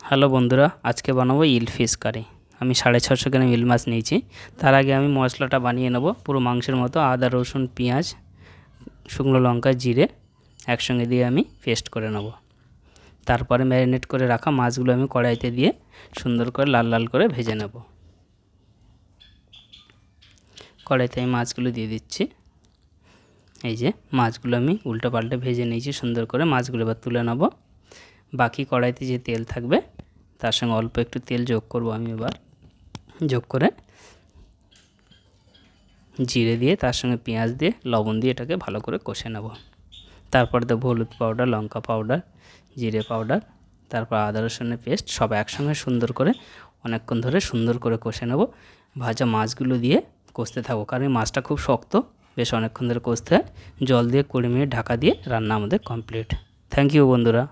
Hello বন্ধুরা, আজকে বানাবো ইল ফিশ কারি। আমি 650 গ্রাম ইল মাছ নিয়েছি। তার আগে আমি মশলাটা বানিয়ে নেব পুরো মাংসের মতো। আদা, রসুন, পেঁয়াজ, শুকনো লঙ্কা, জিরে একসঙ্গে দিয়ে আমি পেস্ট করে নেব। তারপরে ম্যারিনেট করে রাখা মাছগুলো আমি কড়াইতে দিয়ে সুন্দর করে লাল লাল করে ভেজে নেব। কড়াইতে আমি মাছগুলো দিয়ে দিচ্ছি। এই যে মাছগুলো আমি উল্টো পাল্টে ভেজে নিয়েছি সুন্দর করে। মাছগুলো এবার তুলে নেব। বাকি কড়াইতে যে তেল থাকবে তার সঙ্গে অল্প একটু তেল যোগ করব আমি। এবার যোগ করে জিরে দিয়ে তার সঙ্গে পেঁয়াজ দিয়ে লবণ দিয়ে এটাকে ভালো করে কষে নেব। তারপর দেব হলুদ পাউডার, লঙ্কা পাউডার, জিরে পাউডার, তারপর আদা রসুনের পেস্ট, সব একসঙ্গে সুন্দর করে অনেকক্ষণ ধরে সুন্দর করে কষে নেব। ভাজা মাছগুলো দিয়ে কষতে থাকবো, কারণ এই মাছটা খুব শক্ত, বেশ অনেকক্ষণ ধরে কষতে হয়। জল দিয়ে 20 মিনিট ঢাকা দিয়ে রান্না আমাদের কমপ্লিট। থ্যাংক ইউ বন্ধুরা।